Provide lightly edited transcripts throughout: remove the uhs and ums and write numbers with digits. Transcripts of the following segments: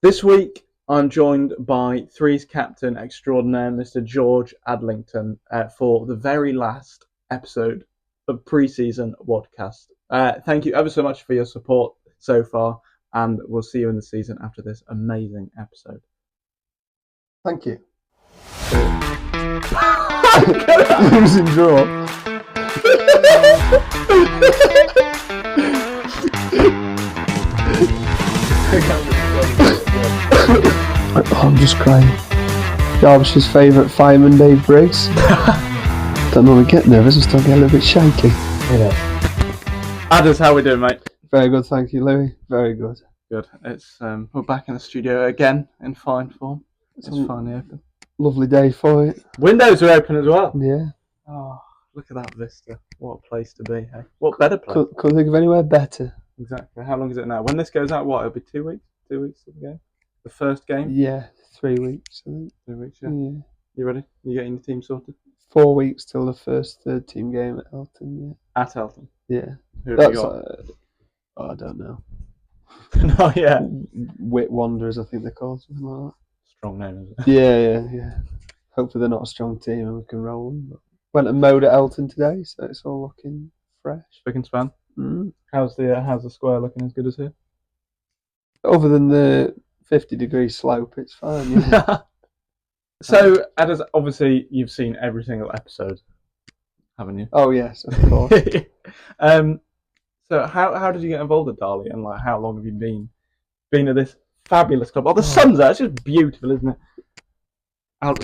This week, I'm joined by Three's captain extraordinaire, Mr. George Adlington, for the very last episode of pre-season WADcast. Thank you ever so much for your support so far, and we'll see you in the season after this amazing episode. Thank you. Losing draw. I'm just crying. Derbyshire's favourite fireman, Dave Briggs. Don't normally get nervous, I still get a little bit shaky. Yeah. Adders, how we doing, mate? Very good, thank you, Louis. Very good. Good. It's we're back in the studio again in fine form. It's finally open. Lovely day for it. Windows are open as well. Yeah. Oh, look at that vista. What a place to be, hey? What better place? Couldn't think of anywhere better. Exactly. How long is it now? When this goes out, what? It'll be 2 weeks? 2 weeks of the game? The first game? Yeah, 3 weeks, I think. 3 weeks, yeah. You ready? You getting your team sorted? 4 weeks till the first third team game at Elton, yeah. At Elton? Yeah. Who have you got? I don't know. No, yeah. Wit Wanderers, I think they're called, something like that. Strong name, isn't it? Yeah. Hopefully they're not a strong team and we can roll them. But went and mowed at Elton today, so it's all looking fresh. Spick and span. Mm. How's the square looking? As good as here? Other than the 50-degree slope, it's fine. Yeah. So, Adders, obviously you've seen every single episode, haven't you? Oh yes, of course. So how did you get involved at Darley, and like how long have you been at this fabulous club? Oh, the sun's out. It's just beautiful, isn't it? We'll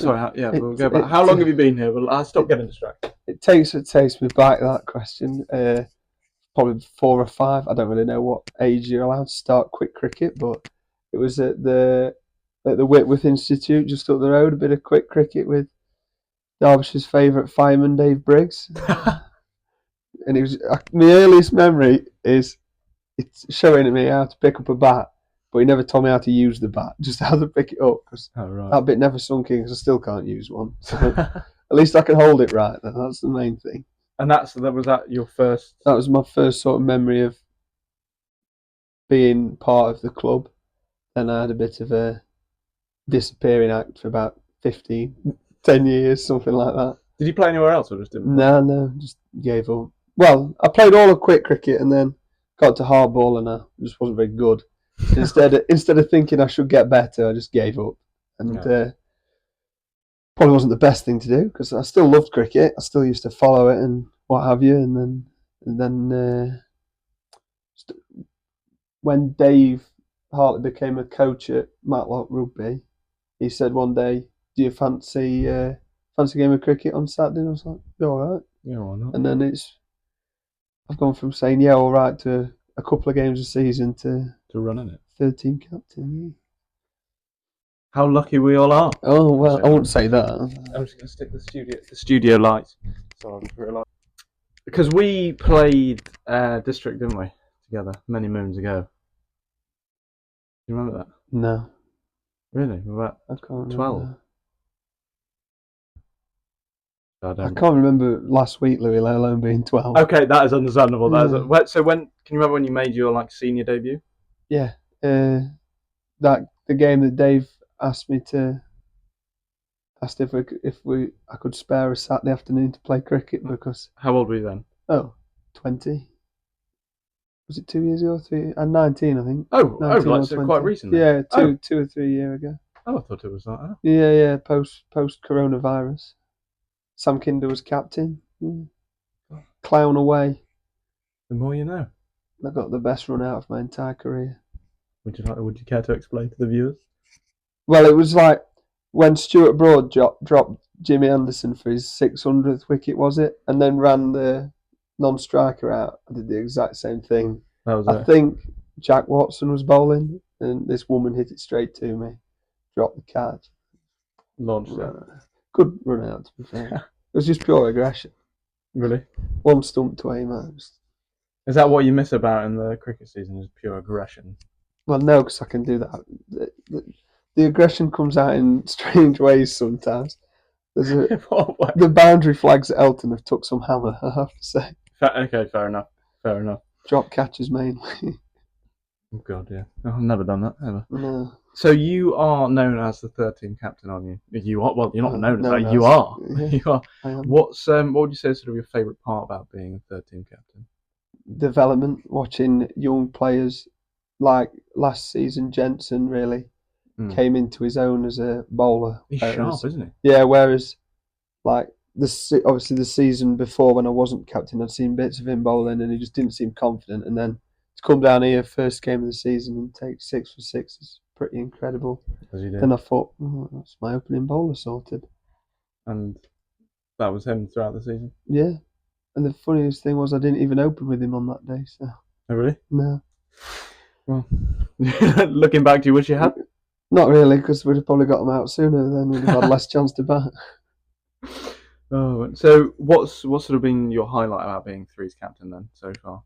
go back. How long have you been here? Well, I'll stop getting distracted. It takes me back, that question. Probably 4 or 5. I don't really know what age you're allowed to start quick cricket, but it was at the Whitworth Institute just up the road. A bit of quick cricket with Derbyshire's favourite fireman, Dave Briggs. And it was my earliest memory is it's showing me how to pick up a bat, but he never told me how to use the bat, just how to pick it up. Cause that bit never sunk in because I still can't use one. So at least I can hold it right. That's the main thing. And was that your first? That was my first sort of memory of being part of the club. And I had a bit of a disappearing act for about 10 years, something like that. Did you play anywhere else or just didn't? No, just gave up. Well, I played all of quick cricket and then got to hardball and I just wasn't very good. Instead of thinking I should get better, I just gave up. And probably wasn't the best thing to do because I still loved cricket. I still used to follow it and what have you. And then when Dave Hartley became a coach at Matlock Rugby, he said one day, "Do you fancy a game of cricket on Saturday?" And I was like, "Yeah, all right." Yeah, why not? And then I've gone from saying yeah, all right, to a couple of games a season to running it. Third team captain. Yeah. How lucky we all are. Oh well, I wouldn't say that. I'm just going to stick the studio lights. So I realise because we played District, didn't we, together many moons ago. Do you remember that? No. Really? We're about I can't 12. I can't remember last week, Louis, let alone being 12. Okay, that is understandable. So can you remember when you made your senior debut? Yeah, the game that Dave asked if I could spare a Saturday afternoon to play cricket because. How old were you then? 20. Was it 2 years ago? 3? I'm 19, I think. So quite recently. Yeah, two or 3 years ago. Oh, I thought it was like that. Yeah. Post coronavirus. Sam Kinder was captain. Yeah. Clown away. The more you know. I got the best run out of my entire career. Would you care to explain to the viewers? Well, it was like when Stuart Broad dropped Jimmy Anderson for his 600th wicket, was it? And then ran the non-striker out. I did the exact same thing. I think Jack Watson was bowling, and this woman hit it straight to me. Dropped the catch. Launched it. Good run out, to be fair. It was just pure aggression. Really? One stump to aim at. Is that what you miss about in the cricket season, is pure aggression? Well, no, because I can do that. The aggression comes out in strange ways sometimes. The boundary flags at Elton have took some hammer, I have to say. Okay, fair enough. Drop catches mainly. Oh God, yeah. I've never done that ever. No. So you are known as the third team captain, aren't you? You are. Well, you're not known as known that. You as, are. yeah, You are. I am. What would you say is sort of your favourite part about being a third team captain? Development, watching young players like last season, Jensen really came into his own as a bowler. He's sharp, isn't he? Yeah, whereas like obviously the season before when I wasn't captain, I'd seen bits of him bowling and he just didn't seem confident. And then to come down here, first game of the season, and take 6 for 6 is pretty incredible. As you did. Then I thought, that's my opening bowler sorted. And that was him throughout the season? Yeah. And the funniest thing was I didn't even open with him on that day. So. Oh, really? No. Well, looking back, do you wish you had? Not really, because we'd have probably got him out sooner. Then we'd have had less chance to bat. Oh, so what's sort of been your highlight about being three's captain then so far?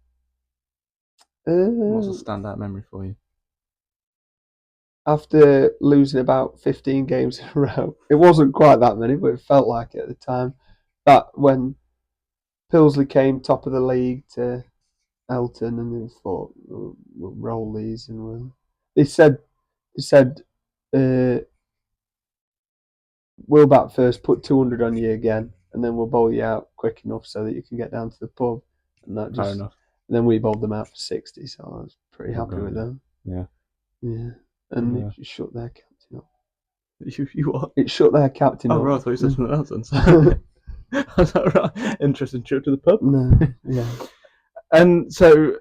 What's a standout memory for you? After losing about 15 games in a row, it wasn't quite that many, but it felt like it at the time. That when Pilsley came top of the league to Elton, and they thought we'll roll these, and they said we'll bat first, put 200 on you again, and then we'll bowl you out quick enough so that you can get down to the pub. And that Fair enough. And then we bowled them out for 60, so I was pretty happy with them. Yeah. Yeah. And it shut their captain up. You what? It shut their captain up. Oh, right, I thought you said something else then. Is that right? Interesting trip to the pub? No, yeah. And so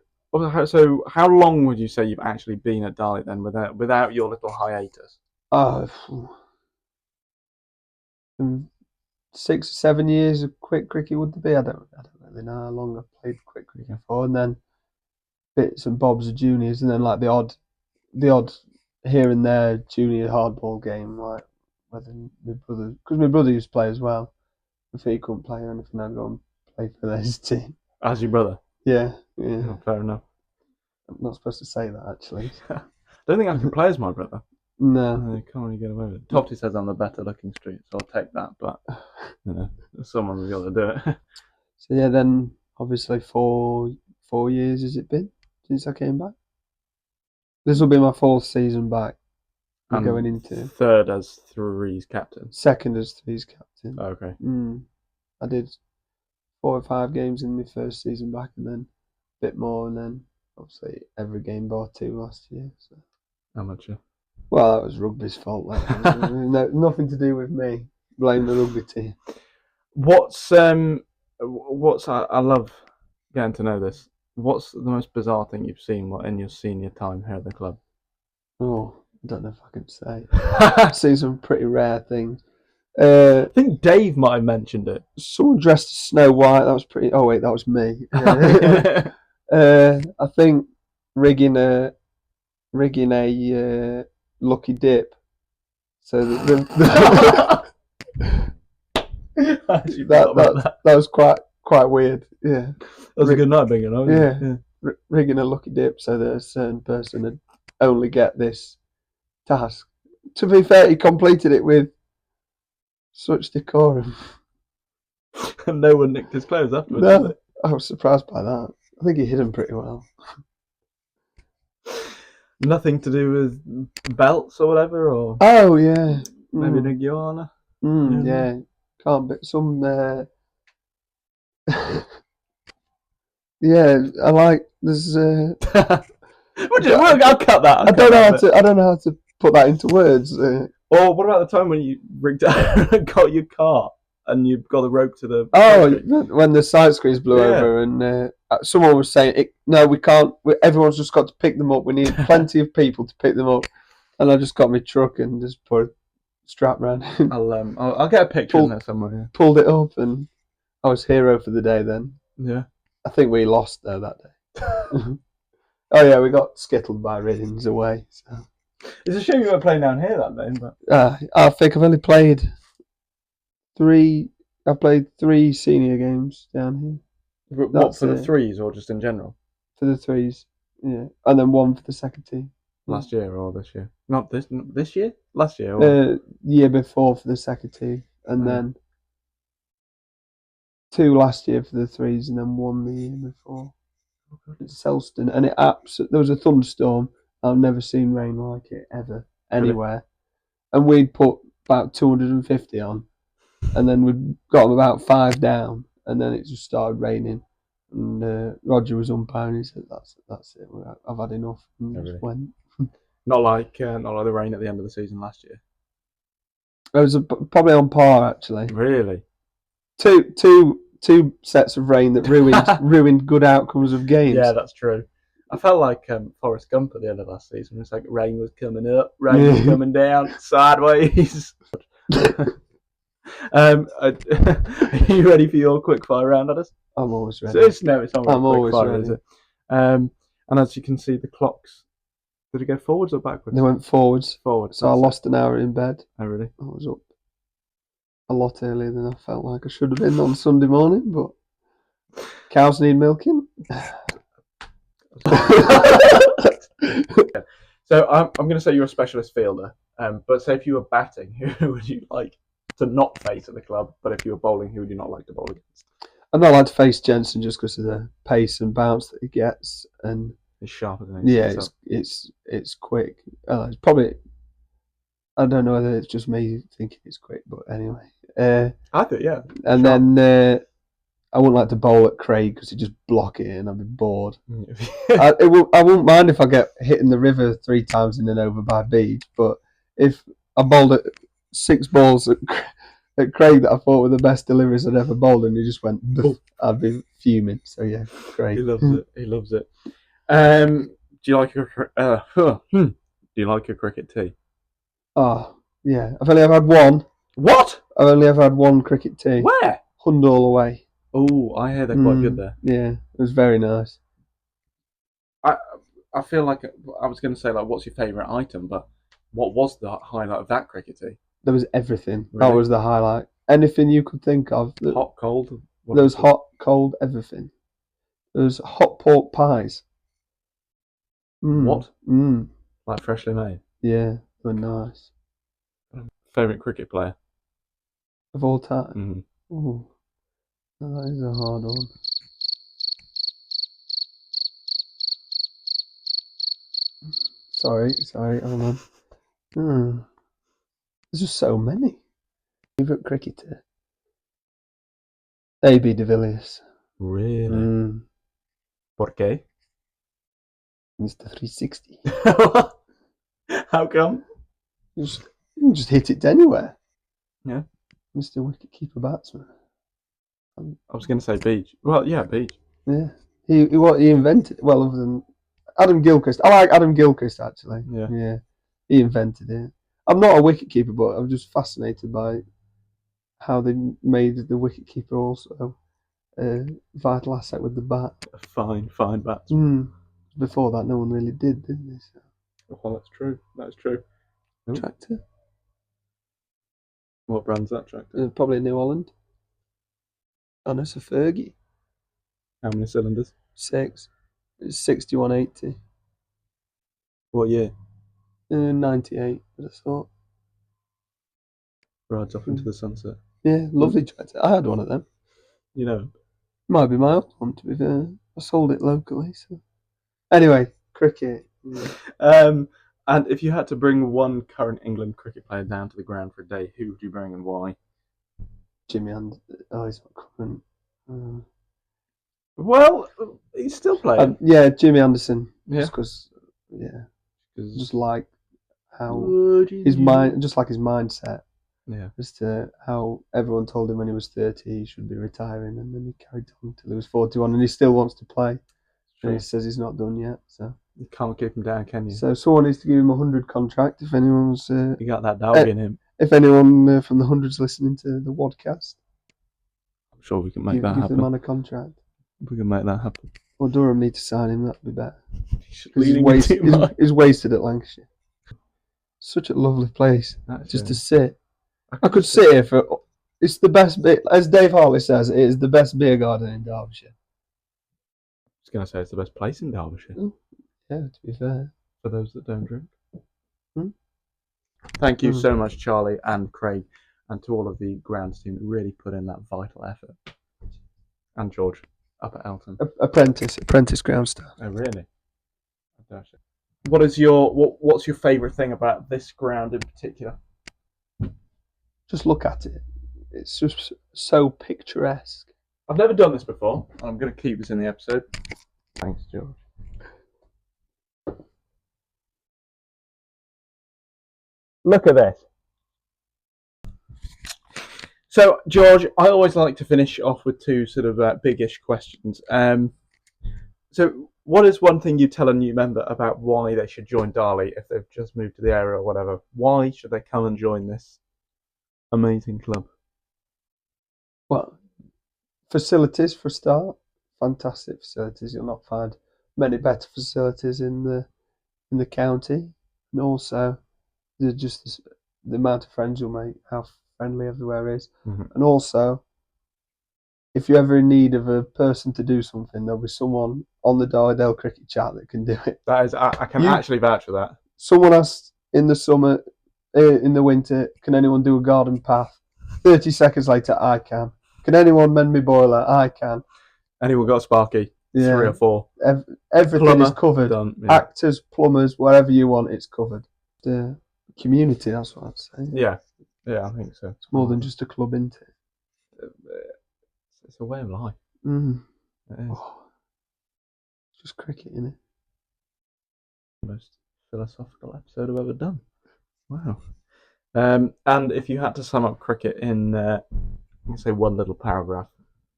how long would you say you've actually been at Darley then, without your little hiatus? 6 or 7 years of quick cricket would be. I don't really know how long I've played quick cricket for, and then bits and bobs of juniors, and then like the odd here and there junior hardball game, like whether because my brother used to play as well. If he couldn't play or anything, I'd go and play for his team. As your brother? Yeah. Oh, fair enough. I'm not supposed to say that, actually. I don't think I can play as my brother. No. I can't really get away with it. Topsy says I'm the better looking street, so I'll take that, but someone's got to do it. So yeah, then obviously 4 years has it been since I came back? This will be my 4th season back. I'm going into third as three's captain. Second as three's captain. Oh, okay. I did 4 or 5 games in my first season back, and then a bit more, and then obviously every game bar 2 last year. So. Amateur. Well, that was rugby's fault. Nothing to do with me. Blame the rugby team. I love getting to know this. What's the most bizarre thing you've seen in your senior time here at the club? Oh, I don't know if I can say. I've seen some pretty rare things. I think Dave might have mentioned it. Someone dressed as Snow White. That was pretty. Oh wait, that was me. I think rigging a lucky dip. So that was quite weird. Yeah, that was a good night, being it. Yeah, rigging a lucky dip so that a certain person would only get this task. To be fair, he completed it with such decorum. And no one nicked his clothes afterwards. No, I was surprised by that. I think he hid them pretty well. Nothing to do with belts or whatever, or yeah, maybe an iguana. Yeah, can't be some. Yeah, I like. There's. I'll cut that. I don't know how to put that into words. Or what about the time when you rigged out and got your car and you got the rope to the? When the side screens blew over and someone was saying, "No, we can't. Everyone's just got to pick them up. We need plenty of people to pick them up." And I just got my truck and just put a strap around. I'll get a picture in there somewhere. Yeah. Pulled it up and I was hero for the day then. Yeah. I think we lost though that day. Oh yeah, we got skittled by Riddings away. So. It's a shame you weren't playing down here that day, but I think I've only played 3. I played 3 senior games down here. What, for the threes or just in general? For the threes, yeah, and then 1 for the second team. Last year or this year? Not this year. Last year. Or? Year before for the second team, and then 2 last year for the threes, and then 1 the year before. It's Selston, and there was a thunderstorm. I've never seen rain like it ever anywhere. And we'd put about 250 on, and then we'd got them about 5 down, and then it just started raining. And Roger was umpiring. He said, "That's it. I've had enough." And just went. Not like the rain at the end of the season last year. It was probably on par actually. Really? Two sets of rain that ruined good outcomes of games. Yeah, that's true. I felt like Forrest Gump at the end of last season. It's like rain was coming up, rain was coming down, sideways. Are you ready for your quick fire round, Addis? I'm always ready. It's not I'm always quick fire, ready. Is it? And as you can see, the clocks. Did it go forwards or backwards? They went forwards. Forwards. So I lost an hour in bed. Oh, really? I was up a lot earlier than I felt like I should have been on Sunday morning, but cows need milking. So I'm going to say you're a specialist fielder, but say if you were batting, who would you like to not face at the club? But if you were bowling, who would you not like to bowl against? I'd not like to face Jensen just because of the pace and bounce that he gets, and it's sharper than he yeah, it's quick. It's probably. I don't know whether it's just me thinking it's quick, but anyway. I think yeah. And sharp. Then I wouldn't like to bowl at Craig because he'd just block it and I'd be bored. I wouldn't mind if I get hit in the river 3 times in an over by Beach, but if I bowled at 6 balls at Craig that I thought were the best deliveries I'd ever bowled and he just went, I'd be fuming. So yeah, Craig. He loves it. Do you like a cricket tee? Oh, yeah. I've only ever had one. What? I've only ever had one cricket tee. Where? Hundall away. Oh, I hear they're quite good there. Yeah, it was very nice. I feel like I was going to say, like, what's your favourite item? But what was the highlight of that cricket tee? There was everything. Really? That was the highlight. Anything you could think of. Hot, cold? There was hot, cold, everything. There was hot pork pies. What? Mm. Like freshly made? Yeah, they were nice. Favourite cricket player? Of all time? Mm-hmm. Ooh. That is a hard one. Sorry, hold on. There's just so many. Favourite cricketer? A.B. de Villiers. Really? ¿Por qué? Mr. 360. How come? Just hit it anywhere. Yeah. Mr. Wicketkeeper batsman. I was going to say Beach. Well, yeah, Beach. Yeah. He invented, well, other than Adam Gilchrist. I like Adam Gilchrist, actually. Yeah. He invented it. I'm not a wicketkeeper, but I'm just fascinated by how they made the wicketkeeper also a vital asset with the bat. A fine batsman. Before that, no one really did they? So. Well, that's true. That's true. Tractor? What brand's that tractor? Probably New Holland. And it's a Fergie. How many cylinders? 6. It's 6180. What year? 98, I thought. Rides off into the sunset. Yeah, lovely tractor. I had one of them. You know. Might be my old one, to be fair. I sold it locally, so. Anyway, cricket. And if you had to bring one current England cricket player down to the ground for a day, who would you bring and why? Jimmy Anderson. Oh, he's not current. Well, he's still playing. Yeah, Jimmy Anderson. Yeah. Just because, just like how his mindset. Yeah. As to how everyone told him when he was 30 he should be retiring, and then he carried on until he was 41, and he still wants to play. And he says he's not done yet, so you can't keep him down, can you? So someone needs to give him a 100 contract. If anyone's you got that dog in him. If anyone from the 100's listening to the WADcast, I'm sure we can make that happen. Give the man a contract. We can make that happen. Or Durham need to sign him. That'd be better. He's wasted at Lancashire. Such a lovely place to sit. I could sit here for. It's the best bit, as Dave Hartley says. It is the best beer garden in Derbyshire. I was going to say it's the best place in Derbyshire. Yeah, to be fair. For those that don't drink. Thank you so much, Charlie and Craig, and to all of the grounds team that really put in that vital effort. And George. up at Elton? Apprentice ground staff. Oh, really? What's your favourite thing about this ground in particular? Just look at it. It's just so picturesque. I've never done this before. I'm going to keep this in the episode. Thanks, George. Look at this. So, George, I always like to finish off with two sort of big-ish questions. So, what is one thing you tell a new member about why they should join Darley if they've just moved to the area or whatever? Why should they come and join this amazing club? Well, facilities for a start. Fantastic facilities. You'll not find many better facilities in the county, and also just the amount of friends you'll make, how friendly everywhere is, and also if you're ever in need of a person to do something, there'll be someone on the Darley cricket chat that can do it. That is, I can actually vouch for that. Someone asked in the summer, in the winter, can anyone do a garden path? 30 seconds later, I can. Can anyone mend me boiler? I can. Anyone got a Sparky? Yeah. 3 or 4. Everything Plumber, is covered. done, yeah. Actors, plumbers, whatever you want, it's covered. The community, that's what I'd say. Yeah, I think so. It's more than just a club, isn't it? It's a way of life. Mm. It is. Oh. It's just cricket, isn't it? Most philosophical episode I've ever done. Wow. And if you had to sum up cricket in, say, one little paragraph,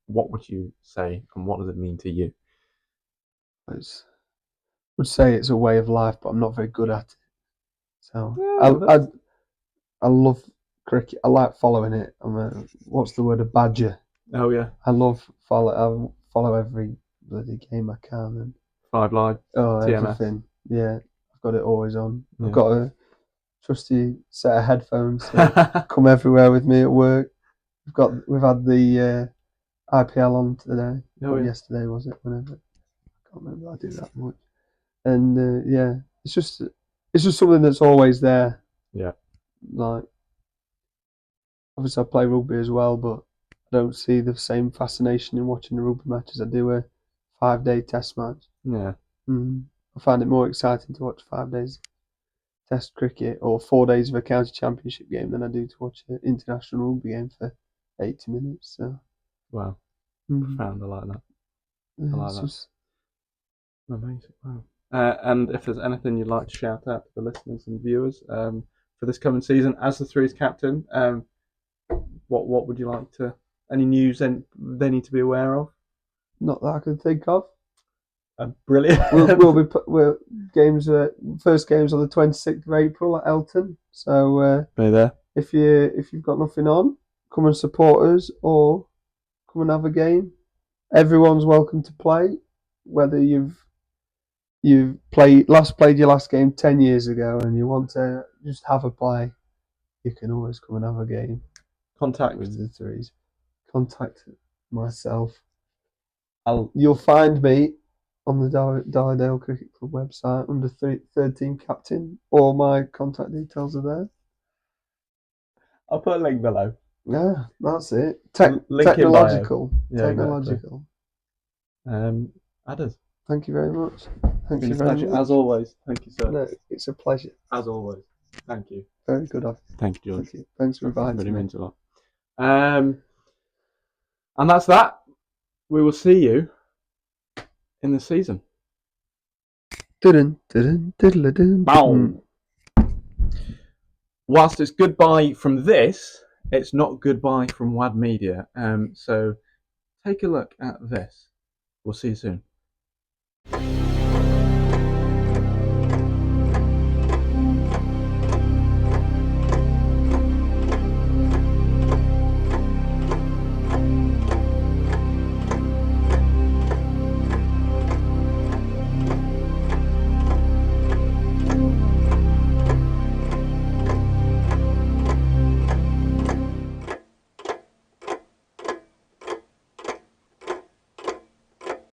what would you say, and what does it mean to you? I would say it's a way of life, but I'm not very good at it. So Yeah, I love cricket. I like following it. What's the word? A badger. Oh yeah. I follow every bloody game I can, and 5 Live. TMS. Everything. Yeah, I've got it always on. Yeah. I've got a trusty set of headphones that come everywhere with me at work. We've had the IPL on today. Yesterday was it? Whenever. I can't remember. I do that much. And yeah, it's just something that's always there. Yeah. Like, obviously I play rugby as well, but I don't see the same fascination in watching a rugby match as I do a 5-day test match. Yeah. I find it more exciting to watch 5 days test cricket or 4 days of a county championship game than I do to watch an international rugby game for 80 minutes. So. Wow. Profound. I like that. I like that. Just amazing. Wow. And if there's anything you'd like to shout out to the listeners and viewers for this coming season as the Threes captain, what would you like to? Any news they need to be aware of? Not that I can think of. Brilliant. We'll games. First game's on the 26th of April at Elton. So be there. If you've got nothing on, come and support us or come and have a game. Everyone's welcome to play, whether you've played your last game 10 years ago and you want to just have a play. You can always come and have a game. Contact with the Threes. Contact myself. You'll find me on the Darley Cricket Club website under third team captain. All my contact details are there. I'll put a link below. Yeah, that's it. Link technological. In bio. Yeah, technological. Exactly. Adders. Thank you very much. Thank you very much. As always. Thank you, sir. No, it's a pleasure. As always. Thank you. Very good of you. Thank you, George. Thank you. Thanks for inviting me. Really means a lot. And that's that. We will see you in the season. Bow. Whilst it's goodbye from this, it's not goodbye from WAD Media. So take a look at this. We'll see you soon.